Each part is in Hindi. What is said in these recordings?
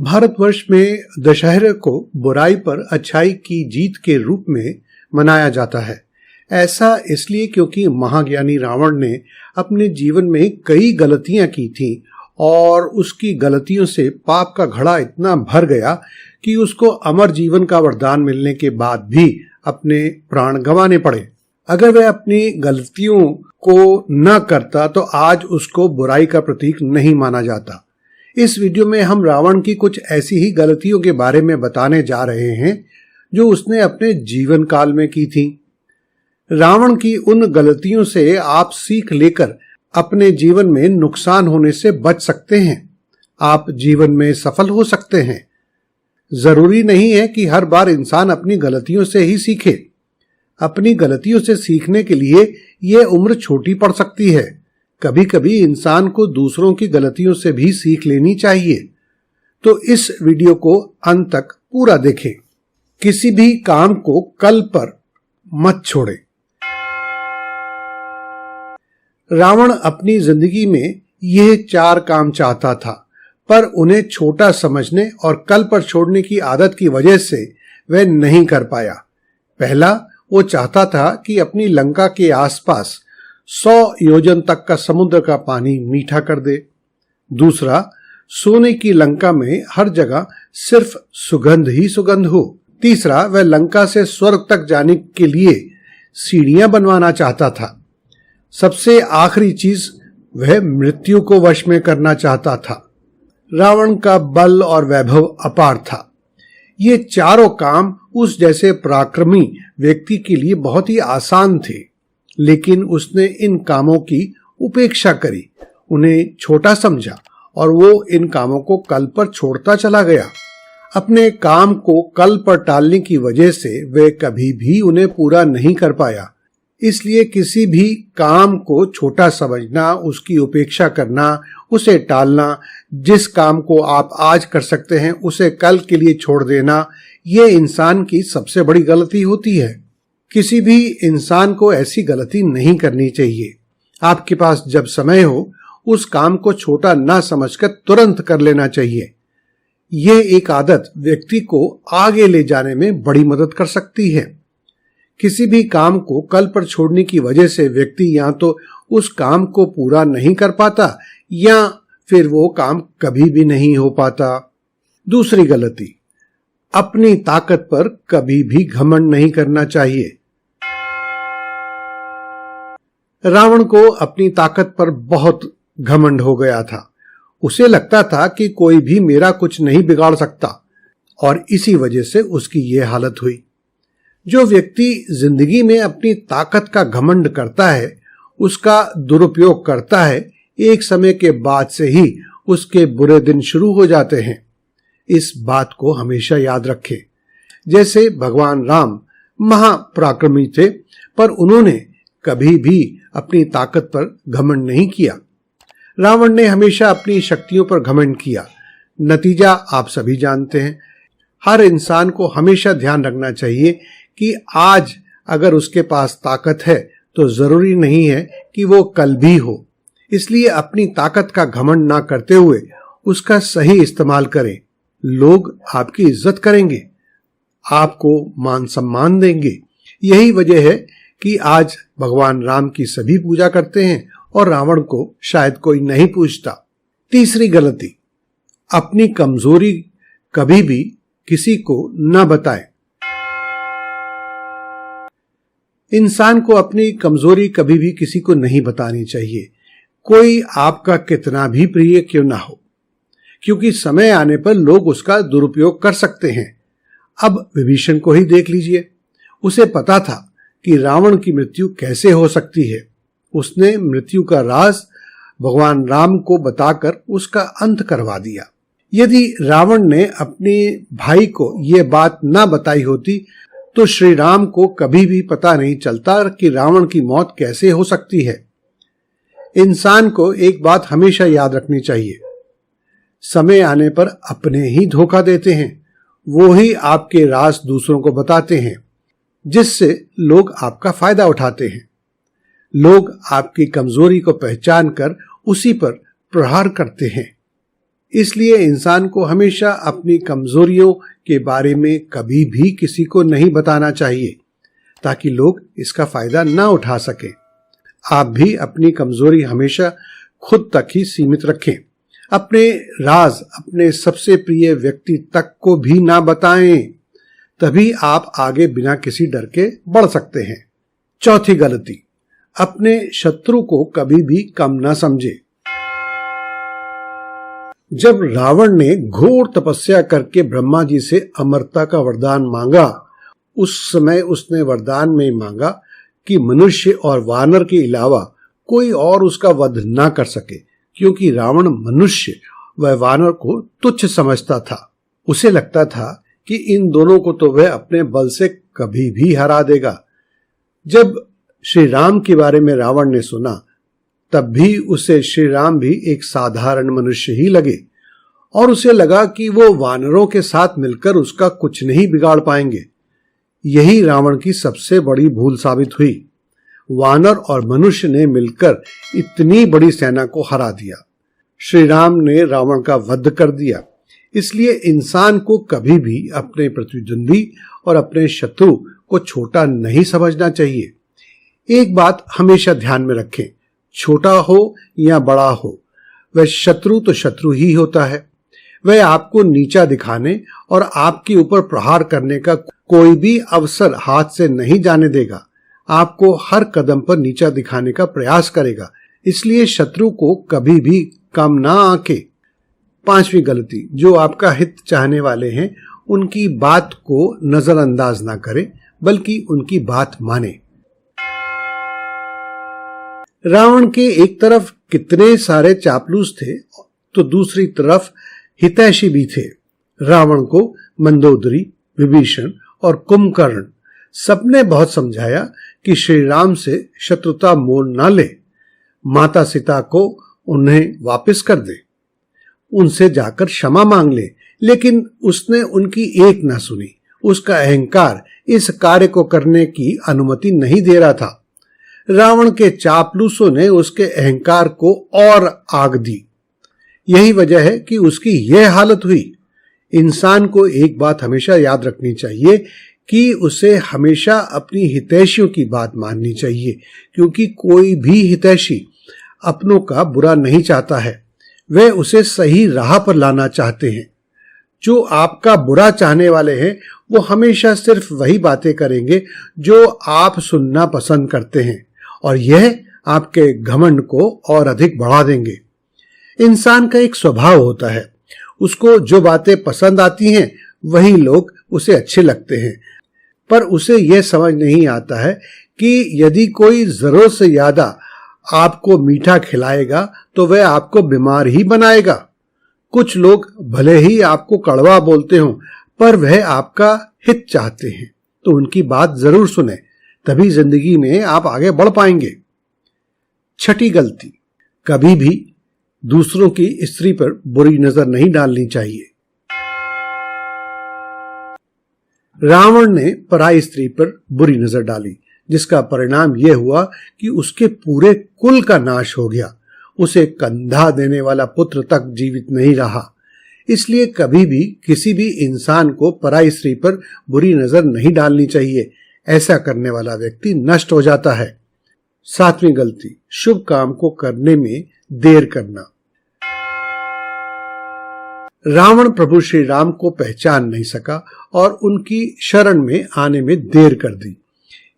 भारतवर्ष में दशहरे को बुराई पर अच्छाई की जीत के रूप में मनाया जाता है। ऐसा इसलिए क्योंकि महाज्ञानी रावण ने अपने जीवन में कई गलतियां की थीं और उसकी गलतियों से पाप का घड़ा इतना भर गया कि उसको अमर जीवन का वरदान मिलने के बाद भी अपने प्राण गंवाने पड़े। अगर वह अपनी गलतियों को न करता तो आज उसको बुराई का प्रतीक नहीं माना जाता। इस वीडियो में हम रावण की कुछ ऐसी ही गलतियों के बारे में बताने जा रहे हैं जो उसने अपने जीवन काल में की थी। रावण की उन गलतियों से आप सीख लेकर अपने जीवन में नुकसान होने से बच सकते हैं। आप जीवन में सफल हो सकते हैं। जरूरी नहीं है कि हर बार इंसान अपनी गलतियों से ही सीखे। अपनी गलतियों से सीखने के लिए यह उम्र छोटी पड़ सकती है। कभी कभी इंसान को दूसरों की गलतियों से भी सीख लेनी चाहिए। तो इस वीडियो को अंत तक पूरा देखें। किसी भी काम को कल पर मत छोड़ें। रावण अपनी जिंदगी में ये 4 काम चाहता था, पर उन्हें छोटा समझने और कल पर छोड़ने की आदत की वजह से वह नहीं कर पाया। पहला, वो चाहता था कि अपनी लंका के आसपास 100 योजन तक का समुद्र का पानी मीठा कर दे। दूसरा, सोने की लंका में हर जगह सिर्फ सुगंध ही सुगंध हो। तीसरा, वह लंका से स्वर्ग तक जाने के लिए सीढ़ियां बनवाना चाहता था। सबसे आखिरी चीज, वह मृत्यु को वश में करना चाहता था। रावण का बल और वैभव अपार था। ये चारों काम उस जैसे पराक्रमी व्यक्ति के लिए बहुत ही आसान थे, लेकिन उसने इन कामों की उपेक्षा करी, उन्हें छोटा समझा और वो इन कामों को कल पर छोड़ता चला गया। अपने काम को कल पर टालने की वजह से वह कभी भी उन्हें पूरा नहीं कर पाया। इसलिए किसी भी काम को छोटा समझना, उसकी उपेक्षा करना, उसे टालना, जिस काम को आप आज कर सकते हैं उसे कल के लिए छोड़ देना, ये इंसान की सबसे बड़ी गलती होती है। किसी भी इंसान को ऐसी गलती नहीं करनी चाहिए। आपके पास जब समय हो, उस काम को छोटा ना समझकर तुरंत कर लेना चाहिए। यह एक आदत व्यक्ति को आगे ले जाने में बड़ी मदद कर सकती है। किसी भी काम को कल पर छोड़ने की वजह से व्यक्ति या तो उस काम को पूरा नहीं कर पाता या फिर वो काम कभी भी नहीं हो पाता। दूसरी गलती, अपनी ताकत पर कभी भी घमंड नहीं करना चाहिए। रावण को अपनी ताकत पर बहुत घमंड हो गया था। उसे लगता था कि कोई भी मेरा कुछ नहीं बिगाड़ सकता और इसी वजह से उसकी ये हालत हुई। जो व्यक्ति जिंदगी में अपनी ताकत का घमंड करता है, उसका दुरुपयोग करता है, एक समय के बाद से ही उसके बुरे दिन शुरू हो जाते हैं। इस बात को हमेशा याद रखें। जैसे भगवान राम महापराक्रमी थे, पर उन्होंने कभी भी अपनी ताकत पर घमंड नहीं किया। रावण ने हमेशा अपनी शक्तियों पर घमंड किया। नतीजा आप सभी जानते हैं। हर इंसान को हमेशा ध्यान रखना चाहिए कि आज अगर उसके पास ताकत है तो जरूरी नहीं है कि वो कल भी हो। इसलिए अपनी ताकत का घमंड ना करते हुए उसका सही इस्तेमाल करें। लोग आपकी इज्जत करेंगे, आपको मान सम्मान देंगे। यही वजह है कि आज भगवान राम की सभी पूजा करते हैं और रावण को शायद कोई नहीं पूछता। तीसरी गलती, अपनी कमजोरी कभी भी किसी को न बताएं। इंसान को अपनी कमजोरी कभी भी किसी को नहीं बतानी चाहिए, कोई आपका कितना भी प्रिय क्यों ना हो, क्योंकि समय आने पर लोग उसका दुरुपयोग कर सकते हैं। अब विभीषण को ही देख लीजिए। उसे पता था कि रावण की मृत्यु कैसे हो सकती है। उसने मृत्यु का राज भगवान राम को बताकर उसका अंत करवा दिया। यदि रावण ने अपने भाई को यह बात ना बताई होती तो श्री राम को कभी भी पता नहीं चलता कि रावण की मौत कैसे हो सकती है। इंसान को एक बात हमेशा याद रखनी चाहिए, समय आने पर अपने ही धोखा देते हैं। वो ही आपके राज दूसरों को बताते हैं, जिससे लोग आपका फायदा उठाते हैं। लोग आपकी कमजोरी को पहचान कर उसी पर प्रहार करते हैं। इसलिए इंसान को हमेशा अपनी कमजोरियों के बारे में कभी भी किसी को नहीं बताना चाहिए, ताकि लोग इसका फायदा ना उठा सके। आप भी अपनी कमजोरी हमेशा खुद तक ही सीमित रखें। अपने राज अपने सबसे प्रिय व्यक्ति तक को भी ना बताएं, तभी आप आगे बिना किसी डर के बढ़ सकते हैं। चौथी गलती, अपने शत्रु को कभी भी कम ना समझे। जब रावण ने घोर तपस्या करके ब्रह्मा जी से अमरता का वरदान मांगा, उस समय उसने वरदान में मांगा कि मनुष्य और वानर के अलावा कोई और उसका वध ना कर सके, क्योंकि रावण मनुष्य व वानर को तुच्छ समझता था। उसे लगता था कि इन दोनों को तो वह अपने बल से कभी भी हरा देगा। जब श्री राम के बारे में रावण ने सुना, तब भी उसे श्री राम भी एक साधारण मनुष्य ही लगे और उसे लगा कि वो वानरों के साथ मिलकर उसका कुछ नहीं बिगाड़ पाएंगे। यही रावण की सबसे बड़ी भूल साबित हुई। वानर और मनुष्य ने मिलकर इतनी बड़ी सेना को हरा दिया। श्री राम ने रावण का वध कर दिया। इसलिए इंसान को कभी भी अपने प्रतिद्वंदी और अपने शत्रु को छोटा नहीं समझना चाहिए। एक बात हमेशा ध्यान में रखें, छोटा हो या बड़ा हो, वह शत्रु तो शत्रु ही होता है। वह आपको नीचा दिखाने और आपके ऊपर प्रहार करने का कोई भी अवसर हाथ से नहीं जाने देगा। आपको हर कदम पर नीचा दिखाने का प्रयास करेगा। इसलिए शत्रु को कभी भी कम ना आंके। पांचवी गलती, जो आपका हित चाहने वाले हैं उनकी बात को नजरअंदाज ना करें, बल्कि उनकी बात माने। रावण के एक तरफ कितने सारे चापलूस थे तो दूसरी तरफ हितैषी भी थे। रावण को मंदोदरी, विभीषण और कुंभकर्ण सबने बहुत समझाया कि श्री राम से शत्रुता मोल ना ले, माता सीता को उन्हें वापस कर दे, उनसे जाकर क्षमा मांग ले, लेकिन उसने उनकी एक ना सुनी। उसका अहंकार इस कार्य को करने की अनुमति नहीं दे रहा था। रावण के चापलूसों ने उसके अहंकार को और आग दी। यही वजह है कि उसकी यह हालत हुई। इंसान को एक बात हमेशा याद रखनी चाहिए कि उसे हमेशा अपनी हितैषियों की बात माननी चाहिए, क्योंकि कोई भी हितैषी अपनों का बुरा नहीं चाहता है। वे उसे सही राह पर लाना चाहते हैं। जो आपका बुरा चाहने वाले हैं वो हमेशा सिर्फ वही बातें करेंगे जो आप सुनना पसंद करते हैं, और यह आपके घमंड को और अधिक बढ़ा देंगे। इंसान का एक स्वभाव होता है, उसको जो बातें पसंद आती हैं वही लोग उसे अच्छे लगते हैं, पर उसे यह समझ नहीं आता है कि यदि कोई जरूरत से ज्यादा आपको मीठा खिलाएगा तो वह आपको बीमार ही बनाएगा। कुछ लोग भले ही आपको कड़वा बोलते हों, पर वह आपका हित चाहते हैं, तो उनकी बात जरूर सुने, तभी जिंदगी में आप आगे बढ़ पाएंगे। छठी गलती, कभी भी दूसरों की स्त्री पर बुरी नजर नहीं डालनी चाहिए। रावण ने पराई स्त्री पर बुरी नजर डाली, जिसका परिणाम यह हुआ कि उसके पूरे कुल का नाश हो गया। उसे कंधा देने वाला पुत्र तक जीवित नहीं रहा। इसलिए कभी भी किसी भी इंसान को पराई स्त्री पर बुरी नजर नहीं डालनी चाहिए। ऐसा करने वाला व्यक्ति नष्ट हो जाता है। सातवीं गलती, शुभ काम को करने में देर करना। रावण प्रभु श्री राम को पहचान नहीं सका और उनकी शरण में आने में देर कर दी।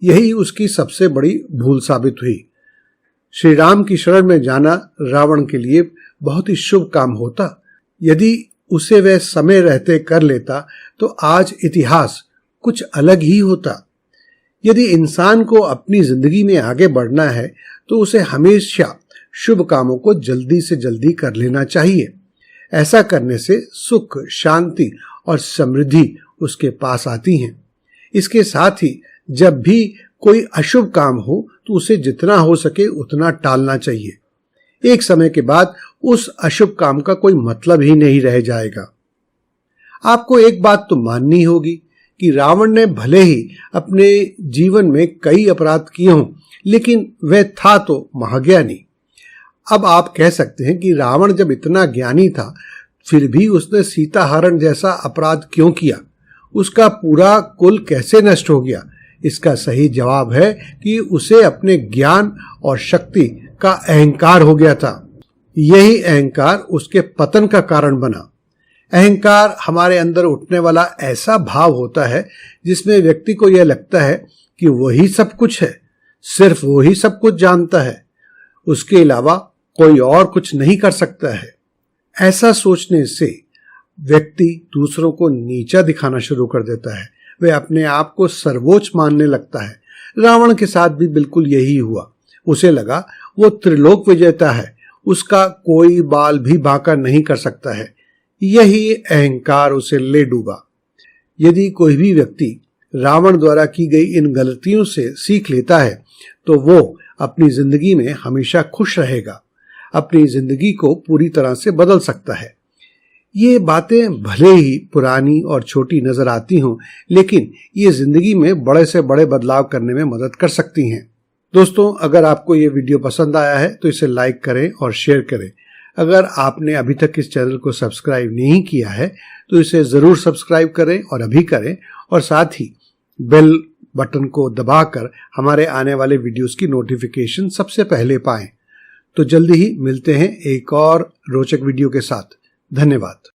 यही उसकी सबसे बड़ी भूल साबित हुई। श्री राम की शरण में जाना रावण के लिए बहुत ही शुभ काम होता। यदि उसे वह समय रहते कर लेता तो आज इतिहास कुछ अलग ही होता। यदि इंसान को अपनी जिंदगी में आगे बढ़ना है तो उसे हमेशा शुभ कामों को जल्दी से जल्दी कर लेना चाहिए। ऐसा करने से सुख, शांति और समृद्धि उसके पास आती हैं। इसके साथ ही जब भी कोई अशुभ काम हो तो उसे जितना हो सके उतना टालना चाहिए। एक समय के बाद उस अशुभ काम का कोई मतलब ही नहीं रह जाएगा। आपको एक बात तो माननी होगी कि रावण ने भले ही अपने जीवन में कई अपराध किए हों, लेकिन वह था तो महाज्ञानी। अब आप कह सकते हैं कि रावण जब इतना ज्ञानी था फिर भी उसने सीताहरण जैसा अपराध क्यों किया? उसका पूरा कुल कैसे नष्ट हो गया? इसका सही जवाब है कि उसे अपने ज्ञान और शक्ति का अहंकार हो गया था। यही अहंकार उसके पतन का कारण बना। अहंकार हमारे अंदर उठने वाला ऐसा भाव होता है जिसमें व्यक्ति को यह लगता है कि वही सब कुछ है, सिर्फ वही सब कुछ जानता है, उसके अलावा कोई और कुछ नहीं कर सकता है। ऐसा सोचने से व्यक्ति दूसरों को नीचा दिखाना शुरू कर देता है। वह अपने आप को सर्वोच्च मानने लगता है। रावण के साथ भी बिल्कुल यही हुआ। उसे लगा वो त्रिलोक विजेता है, उसका कोई बाल भी बांका नहीं कर सकता है। यही अहंकार उसे ले डूबा। यदि कोई भी व्यक्ति रावण द्वारा की गई इन गलतियों से सीख लेता है तो वो अपनी जिंदगी में हमेशा खुश रहेगा, अपनी जिंदगी को पूरी तरह से बदल सकता है। ये बातें भले ही पुरानी और छोटी नजर आती हों, लेकिन ये जिंदगी में बड़े से बड़े बदलाव करने में मदद कर सकती हैं। दोस्तों, अगर आपको ये वीडियो पसंद आया है तो इसे लाइक करें और शेयर करें। अगर आपने अभी तक इस चैनल को सब्सक्राइब नहीं किया है तो इसे जरूर सब्सक्राइब करें और अभी करें, और साथ ही बेल बटन को दबाकर हमारे आने वाले वीडियोस की नोटिफिकेशन सबसे पहले पाएं। तो जल्दी ही मिलते हैं एक और रोचक वीडियो के साथ। धन्यवाद।